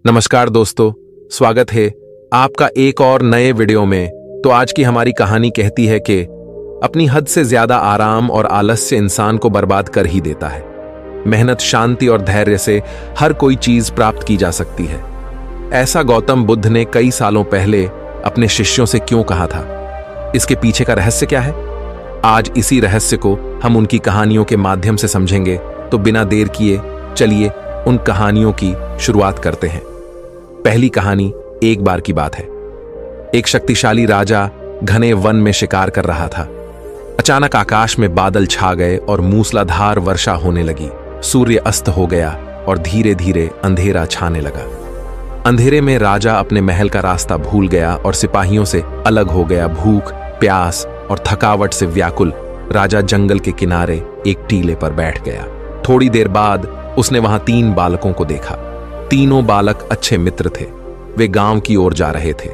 नमस्कार दोस्तों, स्वागत है आपका एक और नए वीडियो में। तो आज की हमारी कहानी कहती है कि अपनी हद से ज्यादा आराम और आलस्य इंसान को बर्बाद कर ही देता है। मेहनत, शांति और धैर्य से हर कोई चीज प्राप्त की जा सकती है। ऐसा गौतम बुद्ध ने कई सालों पहले अपने शिष्यों से क्यों कहा था? इसके पीछे का रहस्य क्या है? आज इसी रहस्य को हम उनकी कहानियों के माध्यम से समझेंगे। तो बिना देर किए चलिए उन कहानियों की शुरुआत करते हैं। पहली कहानी एक बार की बात है। एक शक्तिशाली राजा घने वन में शिकार कर रहा था। अचानक आकाश में बादल छा गए और मूसलाधार वर्षा होने लगी। सूर्य अस्त हो गया और धीरे धीरे अंधेरा छाने लगा। अंधेरे में राजा अपने महल का रास्ता भूल गया और सिपाहियों से अलग हो गया। भूख, प्यास और थकावट से व्याकुल राजा जंगल के किनारे एक टीले पर बैठ गया। थोड़ी देर बाद उसने वहां 3 बालकों को देखा। तीनों बालक अच्छे मित्र थे। वे गांव की ओर जा रहे थे।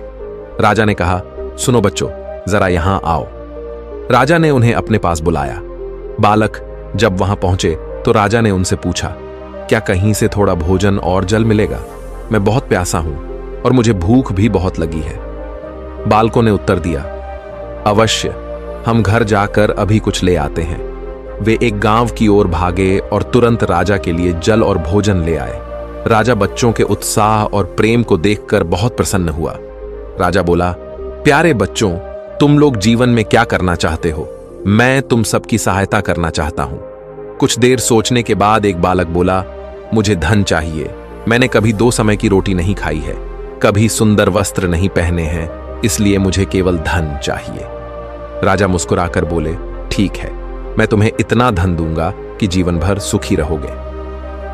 राजा ने कहा, सुनो बच्चों, जरा यहां आओ। राजा ने उन्हें अपने पास बुलाया। बालक जब वहां पहुंचे तो राजा ने उनसे पूछा, क्या कहीं से थोड़ा भोजन और जल मिलेगा? मैं बहुत प्यासा हूं और मुझे भूख भी बहुत लगी है। बालकों ने उत्तर दिया, अवश्य, हम घर जाकर अभी कुछ ले आते हैं। वे एक गांव की ओर भागे और तुरंत राजा के लिए जल और भोजन ले आए। राजा बच्चों के उत्साह और प्रेम को देखकर बहुत प्रसन्न हुआ। राजा बोला, प्यारे बच्चों, तुम लोग जीवन में क्या करना चाहते हो? मैं तुम सबकी सहायता करना चाहता हूं। कुछ देर सोचने के बाद एक बालक बोला, मुझे धन चाहिए। मैंने कभी 2 समय की रोटी नहीं खाई है, कभी सुंदर वस्त्र नहीं पहने हैं, इसलिए मुझे केवल धन चाहिए। राजा मुस्कुराकर बोले, ठीक है, मैं तुम्हें इतना धन दूंगा कि जीवन भर सुखी रहोगे।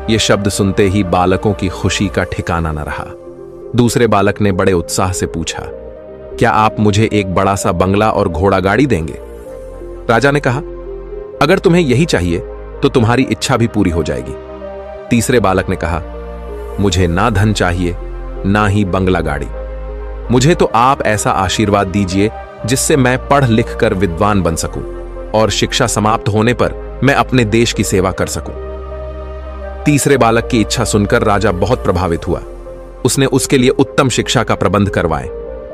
ये शब्द सुनते ही बालकों की खुशी का ठिकाना न रहा। दूसरे बालक ने बड़े उत्साह से पूछा, क्या आप मुझे एक बड़ा सा बंगला और घोड़ा गाड़ी देंगे? राजा ने कहा, अगर तुम्हें यही चाहिए तो तुम्हारी इच्छा भी पूरी हो जाएगी। तीसरे बालक ने कहा, मुझे ना धन चाहिए ना ही बंगला गाड़ी। मुझे तो आप ऐसा आशीर्वाद दीजिए जिससे मैं पढ़ लिख कर विद्वान बन सकूं और शिक्षा समाप्त होने पर मैं अपने देश की सेवा कर सकूं। तीसरे बालक की इच्छा सुनकर राजा बहुत प्रभावित हुआ। उसने उसके लिए उत्तम शिक्षा का प्रबंध करवाए।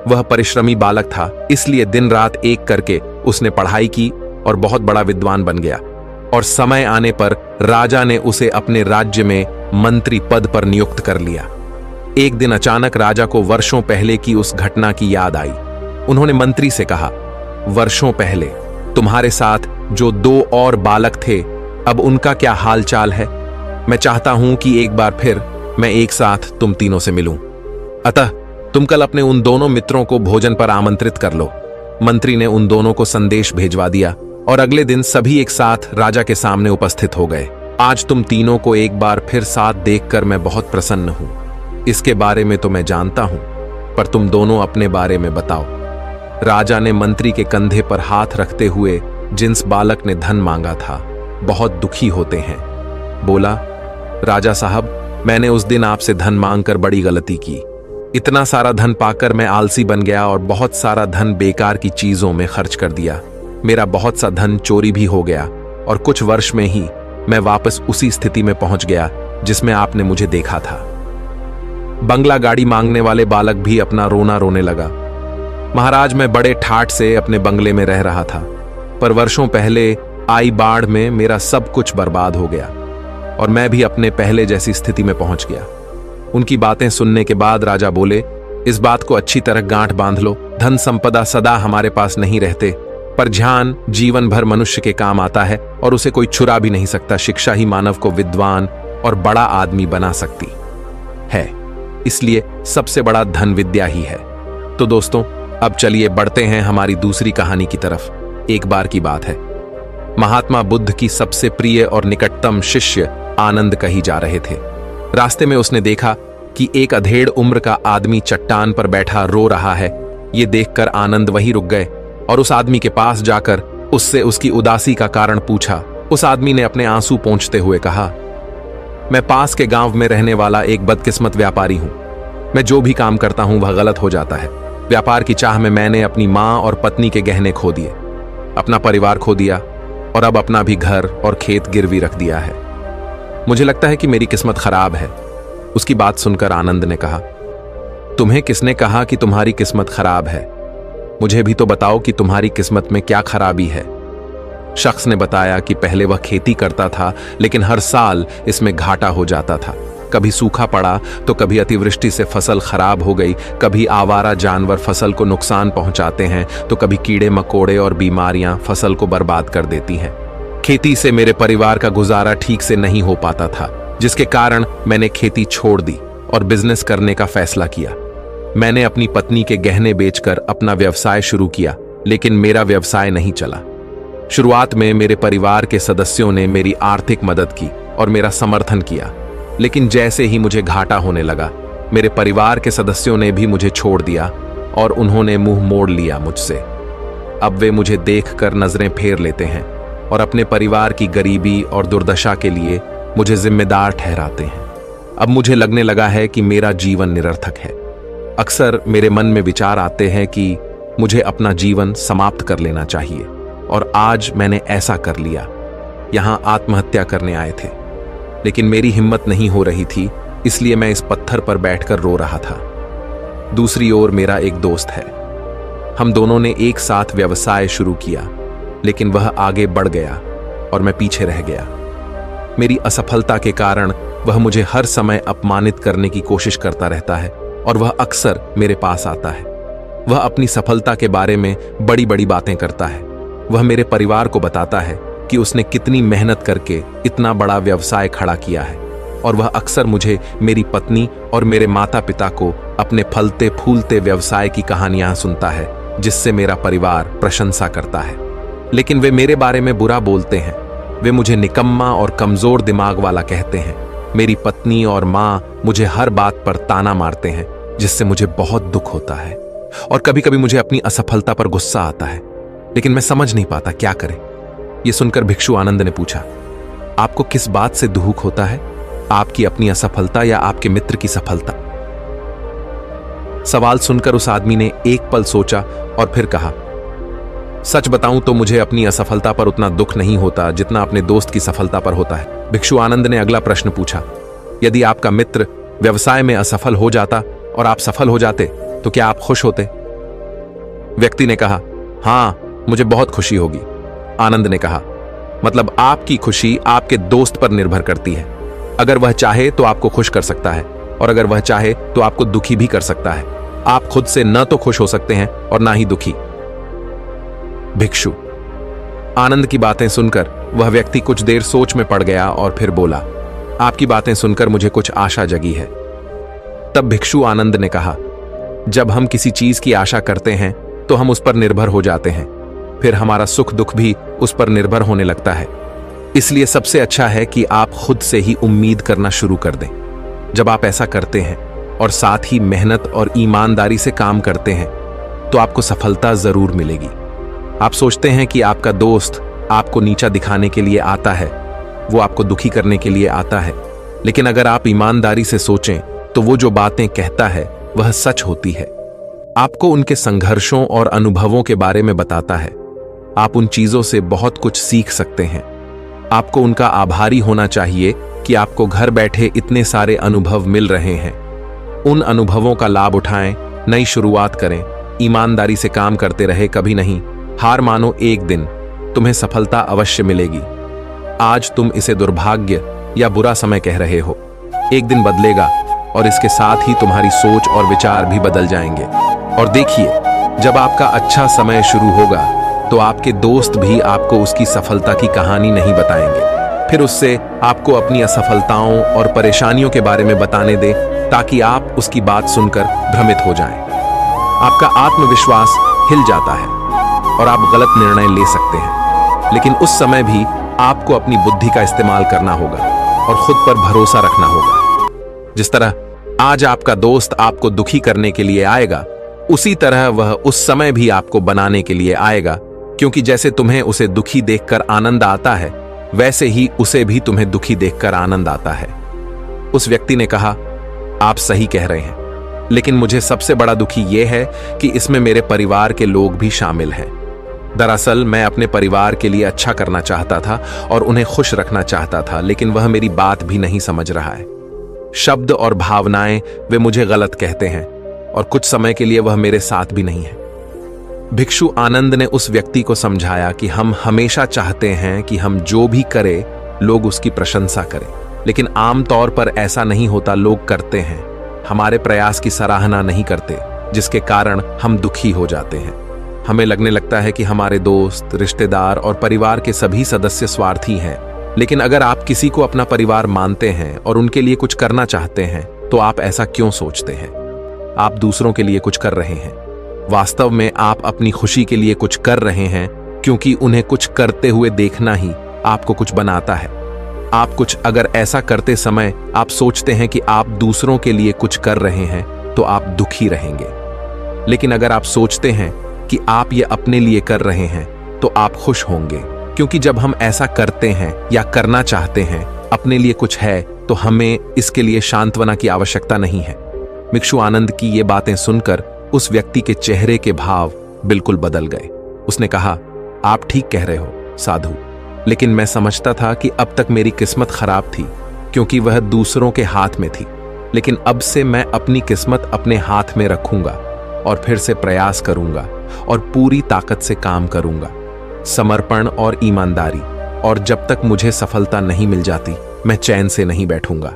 वह परिश्रमी बालक था, इसलिए दिन रात एक करके उसने पढ़ाई की और बहुत बड़ा विद्वान बन गया। और समय आने पर राजा ने उसे अपने राज्य में मंत्री पद पर नियुक्त कर लिया। एक दिन अचानक राजा को वर्षों पहले की उस घटना की याद आई। उन्होंने मंत्री से कहा, वर्षों पहले तुम्हारे साथ जो 2 और बालक थे, अब उनका क्या हाल चाल है? मैं चाहता हूं कि एक बार फिर मैं एक साथ तुम तीनों से मिलूं। अतः तुम कल अपने उन दोनों मित्रों को भोजन पर आमंत्रित कर लो। मंत्री ने उन दोनों को संदेश भेजवा दिया और अगले दिन सभी एक साथ राजा के सामने उपस्थित हो गए। आज तुम तीनों को एक बार फिर साथ देखकर मैं बहुत प्रसन्न हूं। इसके बारे में तो मैं जानता हूं, पर तुम दोनों अपने बारे में बताओ। राजा ने मंत्री के कंधे पर हाथ रखते हुए, जिस बालक ने धन मांगा था, बहुत दुखी होते हैं, बोला, राजा साहब, मैंने उस दिन आपसे धन मांगकर बड़ी गलती की। इतना सारा धन पाकर मैं आलसी बन गया और बहुत सारा धन बेकार की चीजों में खर्च कर दिया। मेरा बहुत सा धन चोरी भी हो गया और कुछ वर्ष में ही मैं वापस उसी स्थिति में पहुंच गया जिसमें आपने मुझे देखा था। बंगला गाड़ी मांगने वाले बालक भी अपना रोना रोने लगा। महाराज, मैं बड़े ठाठ से अपने बंगले में रह रहा था, पर वर्षों पहले आई बाढ़ में मेरा सब कुछ बर्बाद हो गया और मैं भी अपने पहले जैसी स्थिति में पहुंच गया। उनकी बातें सुनने के बाद राजा बोले, इस बात को अच्छी तरह गांठ बांध लो। धन संपदा सदा हमारे पास नहीं रहते, पर ध्यान जीवन भर मनुष्य के काम आता है और उसे कोई चुरा भी नहीं सकता। शिक्षा ही मानव को विद्वान और बड़ा आदमी बना सकती है, इसलिए सबसे बड़ा धन विद्या ही है। तो दोस्तों, अब चलिए बढ़ते हैं हमारी दूसरी कहानी की तरफ। एक बार की बात है, महात्मा बुद्ध की सबसे प्रिय और निकटतम शिष्य आनंद कहीं जा रहे थे। रास्ते में उसने देखा कि एक अधेड़ उम्र का आदमी चट्टान पर बैठा रो रहा है। ये देखकर आनंद वहीं रुक गए और उस आदमी के पास जाकर उससे उसकी उदासी का कारण पूछा। उस आदमी ने अपने आंसू पोंछते हुए कहा, मैं पास के गांव में रहने वाला एक बदकिस्मत व्यापारी हूं। मैं जो भी काम करता हूं वह गलत हो जाता है। व्यापार की चाह में मैंने अपनी मां और पत्नी के गहने खो दिए, अपना परिवार खो दिया और अब अपना भी घर और खेत गिरवी रख दिया है। मुझे लगता है कि मेरी किस्मत खराब है। उसकी बात सुनकर आनंद ने कहा, तुम्हें किसने कहा कि तुम्हारी किस्मत खराब है? मुझे भी तो बताओ कि तुम्हारी किस्मत में क्या खराबी है। शख्स ने बताया कि पहले वह खेती करता था, लेकिन हर साल इसमें घाटा हो जाता था। कभी सूखा पड़ा तो कभी अतिवृष्टि से फसल खराब हो गई, कभी आवारा जानवर फसल को नुकसान पहुंचाते हैं, तो कभी कीड़े मकोड़े और बीमारियां फसल को बर्बाद कर देती हैं। खेती से मेरे परिवार का गुजारा ठीक से नहीं हो पाता था, जिसके कारण मैंने खेती छोड़ दी और बिजनेस करने का फैसला किया। मैंने अपनी पत्नी के गहने बेचकर अपना व्यवसाय शुरू किया, लेकिन मेरा व्यवसाय नहीं चला। शुरुआत में मेरे परिवार के सदस्यों ने मेरी आर्थिक मदद की और मेरा समर्थन किया, लेकिन जैसे ही मुझे घाटा होने लगा, मेरे परिवार के सदस्यों ने भी मुझे छोड़ दिया और उन्होंने मुंह मोड़ लिया मुझसे। अब वे मुझे देखकर नजरें फेर लेते हैं और अपने परिवार की गरीबी और दुर्दशा के लिए मुझे जिम्मेदार ठहराते हैं। अब मुझे लगने लगा है कि मेरा जीवन निरर्थक है। अक्सर मेरे मन में विचार आते हैं कि मुझे अपना जीवन समाप्त कर लेना चाहिए, और आज मैंने ऐसा कर लिया। यहां आत्महत्या करने आए थे, लेकिन मेरी हिम्मत नहीं हो रही थी, इसलिए मैं इस पत्थर पर बैठकर रो रहा था। दूसरी ओर मेरा एक दोस्त है। हम दोनों ने एक साथ व्यवसाय शुरू किया, लेकिन वह आगे बढ़ गया और मैं पीछे रह गया। मेरी असफलता के कारण वह मुझे हर समय अपमानित करने की कोशिश करता रहता है और वह अक्सर मेरे पास आता है। वह अपनी सफलता के बारे में बड़ी बड़ी बातें करता है। वह मेरे परिवार को बताता है कि उसने कितनी मेहनत करके इतना बड़ा व्यवसाय खड़ा किया है, और वह अक्सर मुझे, मेरी पत्नी और मेरे माता पिता को अपने फलते फूलते व्यवसाय की कहानियां सुनता है, जिससे मेरा परिवार प्रशंसा करता है। लेकिन वे मेरे बारे में बुरा बोलते हैं। वे मुझे निकम्मा और कमजोर दिमाग वाला कहते हैं। मेरी पत्नी और माँ मुझे हर बात पर ताना मारते हैं, जिससे मुझे बहुत दुख होता है, और कभी कभी मुझे अपनी असफलता पर गुस्सा आता है, लेकिन मैं समझ नहीं पाता क्या करें। यह सुनकर भिक्षु आनंद ने पूछा, आपको किस बात से दुख होता है? आपकी अपनी असफलता या आपके मित्र की सफलता? सवाल सुनकर उस आदमी ने एक पल सोचा और फिर कहा, सच बताऊं तो मुझे अपनी असफलता पर उतना दुख नहीं होता जितना अपने दोस्त की सफलता पर होता है। भिक्षु आनंद ने अगला प्रश्न पूछा, यदि आपका मित्र व्यवसाय में असफल हो जाता और आप सफल हो जाते तो क्या आप खुश होते? व्यक्ति ने कहा, हां, मुझे बहुत खुशी होगी। आनंद ने कहा, मतलब आपकी खुशी आपके दोस्त पर निर्भर करती है। अगर वह चाहे तो आपको खुश कर सकता है, और अगर वह चाहे तो आपको दुखी भी कर सकता है। आप खुद से न तो खुश हो सकते हैं और ना ही दुखी। भिक्षु। आनंद की बातें सुनकर वह व्यक्ति कुछ देर सोच में पड़ गया और फिर बोला, आपकी बातें सुनकर मुझे कुछ आशा जगी है। तब भिक्षु आनंद ने कहा, जब हम किसी चीज की आशा करते हैं तो हम उस पर निर्भर हो जाते हैं, फिर हमारा सुख दुख भी उस पर निर्भर होने लगता है। इसलिए सबसे अच्छा है कि आप खुद से ही उम्मीद करना शुरू कर दें। जब आप ऐसा करते हैं और साथ ही मेहनत और ईमानदारी से काम करते हैं तो आपको सफलता जरूर मिलेगी। आप सोचते हैं कि आपका दोस्त आपको नीचा दिखाने के लिए आता है, वो आपको दुखी करने के लिए आता है, लेकिन अगर आप ईमानदारी से सोचें तो वो जो बातें कहता है वह सच होती है। आपको उनके संघर्षों और अनुभवों के बारे में बताता है। आप उन चीजों से बहुत कुछ सीख सकते हैं। आपको उनका आभारी होना चाहिए कि आपको घर बैठे इतने सारे अनुभव मिल रहे हैं। उन अनुभवों का लाभ उठाएं, नई शुरुआत करें, ईमानदारी से काम करते रहे, कभी नहीं हार मानो। एक दिन तुम्हें सफलता अवश्य मिलेगी। आज तुम इसे दुर्भाग्य या बुरा समय कह रहे हो, एक दिन बदलेगा और इसके साथ ही तुम्हारी सोच और विचार भी बदल जाएंगे। और देखिए, जब आपका अच्छा समय शुरू होगा तो आपके दोस्त भी आपको उसकी सफलता की कहानी नहीं बताएंगे। फिर उससे आपको अपनी असफलताओं और परेशानियों के बारे में बताने दे, ताकि आप उसकी बात सुनकर भ्रमित हो जाएं। आपका आत्मविश्वास हिल जाता है और आप गलत निर्णय ले सकते हैं, लेकिन उस समय भी आपको अपनी बुद्धि का इस्तेमाल करना होगा और खुद पर भरोसा रखना होगा। जिस तरह आज आपका दोस्त आपको दुखी करने के लिए आएगा, उसी तरह वह उस समय भी आपको बनाने के लिए आएगा, क्योंकि जैसे तुम्हें उसे दुखी देखकर आनंद आता है, वैसे ही उसे भी तुम्हें दुखी देखकर आनंद आता है। उस व्यक्ति ने कहा, आप सही कह रहे हैं, लेकिन मुझे सबसे बड़ा दुखी यह है कि इसमें मेरे परिवार के लोग भी शामिल हैं। दरअसल मैं अपने परिवार के लिए अच्छा करना चाहता था और उन्हें खुश रखना चाहता था, लेकिन वह मेरी बात भी नहीं समझ रहा है। शब्द और भावनाएं वे मुझे गलत कहते हैं और कुछ समय के लिए वह मेरे साथ भी नहीं है। भिक्षु आनंद ने उस व्यक्ति को समझाया कि हम हमेशा चाहते हैं कि हम जो भी करें लोग उसकी प्रशंसा करें, लेकिन आमतौर पर ऐसा नहीं होता। लोग करते हैं, हमारे प्रयास की सराहना नहीं करते, जिसके कारण हम दुखी हो जाते हैं। हमें लगने लगता है कि हमारे दोस्त, रिश्तेदार और परिवार के सभी सदस्य स्वार्थी हैं। लेकिन अगर आप किसी को अपना परिवार मानते हैं और उनके लिए कुछ करना चाहते हैं तो आप ऐसा क्यों सोचते हैं? आप दूसरों के लिए कुछ कर रहे हैं। वास्तव में आप अपनी खुशी के लिए कुछ कर रहे हैं, क्योंकि उन्हें कुछ करते हुए देखना ही आपको कुछ बनाता है। आप कुछ अगर ऐसा करते समय आप सोचते हैं कि आप दूसरों के लिए कुछ कर रहे हैं तो आप दुखी रहेंगे। लेकिन अगर आप सोचते हैं कि आप ये अपने लिए कर रहे हैं तो आप खुश होंगे, क्योंकि जब हम ऐसा करते हैं या करना चाहते हैं अपने लिए कुछ है तो हमें इसके लिए सांत्वना की आवश्यकता नहीं है। भिक्षु आनंद की ये बातें सुनकर उस व्यक्ति के चेहरे के भाव बिल्कुल बदल गए। उसने कहा, आप ठीक कह रहे हो साधु, लेकिन मैं समझता था कि अब तक मेरी किस्मत खराब थी क्योंकि वह दूसरों के हाथ में थी। लेकिन अब से मैं अपनी किस्मत अपने हाथ में रखूंगा और फिर से प्रयास करूंगा और पूरी ताकत से काम करूंगा, समर्पण और ईमानदारी। और जब तक मुझे सफलता नहीं मिल जाती मैं चैन से नहीं बैठूंगा।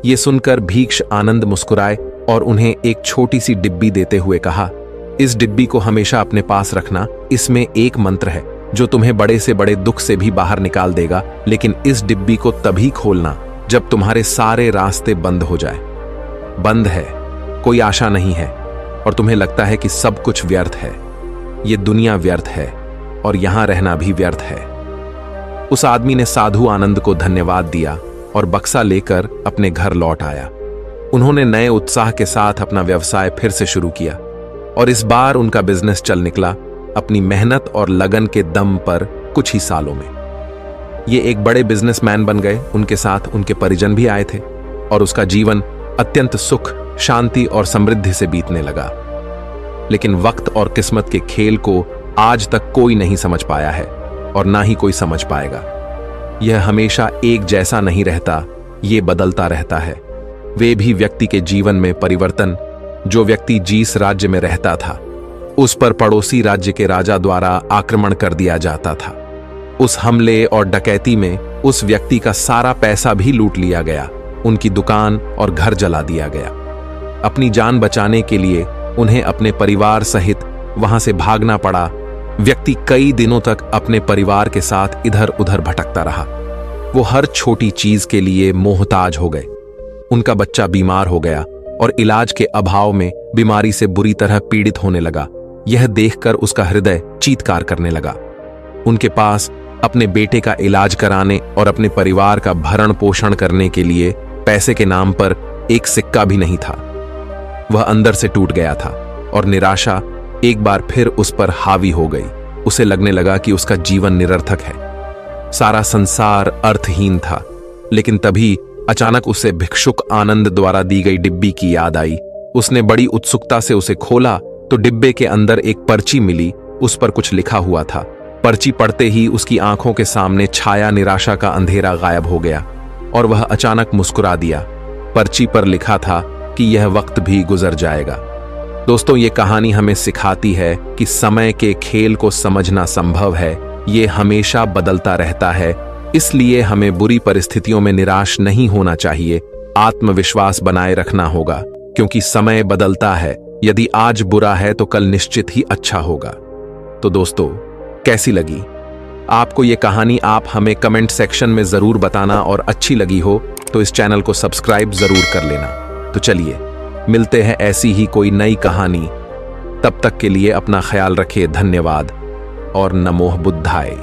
ये सुनकर भिक्षु आनंद मुस्कुराए और उन्हें एक छोटी सी डिब्बी देते हुए कहा, इस डिब्बी को हमेशा अपने पास रखना। इसमें एक मंत्र है जो तुम्हें बड़े से बड़े दुख से भी बाहर निकाल देगा, लेकिन इस डिब्बी को तभी खोलना जब तुम्हारे सारे रास्ते बंद हो जाए। बंद है, कोई आशा नहीं है और तुम्हें लगता है कि सब कुछ व्यर्थ है। ये दुनिया व्यर्थ है और यहां रहना भी व्यर्थ है। उस आदमी ने साधु आनंद को धन्यवाद दिया और बक्सा लेकर अपने घर लौट आया। उन्होंने नए उत्साह के साथ अपना व्यवसाय फिर से शुरू किया और इस बार उनका बिजनेस चल निकला, अपनी मेहनत और लगन के दम पर कुछ ही सालों में। ये एक बड़े बिजनेसमैन बन गए। उनके साथ उनके परिजन भी आए थे और उसका जीवन अत्यंत सुख, शांति और समृद्धि से बीतने लगा। लेकिन वक्त और किस्मत के खेल को आज तक कोई नहीं समझ पाया है और ना ही कोई समझ पाएगा। यह हमेशा एक जैसा नहीं रहता, ये बदलता रहता है। वे भी व्यक्ति के जीवन में परिवर्तन। जो व्यक्ति जिस राज्य में रहता था उस पर पड़ोसी राज्य के राजा द्वारा आक्रमण कर दिया जाता था। उस हमले और डकैती में उस व्यक्ति का सारा पैसा भी लूट लिया गया, उनकी दुकान और घर जला दिया गया। अपनी जान बचाने के लिए उन्हें अपने परिवार सहित वहां से भागना पड़ा। व्यक्ति कई दिनों तक अपने परिवार के साथ इधर उधर भटकता रहा। वो हर छोटी चीज के लिए मोहताज हो गए। उनका बच्चा बीमार हो गया और इलाज के अभाव में बीमारी से बुरी तरह पीड़ित होने लगा। यह देखकर उसका हृदय चीत्कार करने लगा। उनके पास अपने बेटे का इलाज कराने और अपने परिवार का भरण पोषण करने के लिए पैसे के नाम पर एक सिक्का भी नहीं था। वह अंदर से टूट गया था और निराशा एक बार फिर उस पर हावी हो गई। उसे लगने लगा कि उसका जीवन निरर्थक है, सारा संसार अर्थहीन था। लेकिन तभी अचानक उसे भिक्षुक आनंद द्वारा दी गई डिब्बी की याद आई। उसने बड़ी उत्सुकता से उसे खोला तो डिब्बे के अंदर एक पर्ची मिली। उस पर कुछ लिखा हुआ था। पर्ची पढ़ते ही उसकी आंखों के सामने छाया निराशा का अंधेरा गायब हो गया और वह अचानक मुस्कुरा दिया। पर्ची पर लिखा था कि यह वक्त भी गुजर जाएगा। दोस्तों, ये कहानी हमें सिखाती है कि समय के खेल को समझना संभव है। ये हमेशा बदलता रहता है, इसलिए हमें बुरी परिस्थितियों में निराश नहीं होना चाहिए। आत्मविश्वास बनाए रखना होगा, क्योंकि समय बदलता है। यदि आज बुरा है तो कल निश्चित ही अच्छा होगा। तो दोस्तों, कैसी लगी आपको ये कहानी? आप हमें कमेंट सेक्शन में जरूर बताना और अच्छी लगी हो तो इस चैनल को सब्सक्राइब जरूर कर लेना। तो चलिए मिलते हैं ऐसी ही कोई नई कहानी। तब तक के लिए अपना ख्याल रखिए। धन्यवाद और नमो बुद्धाय।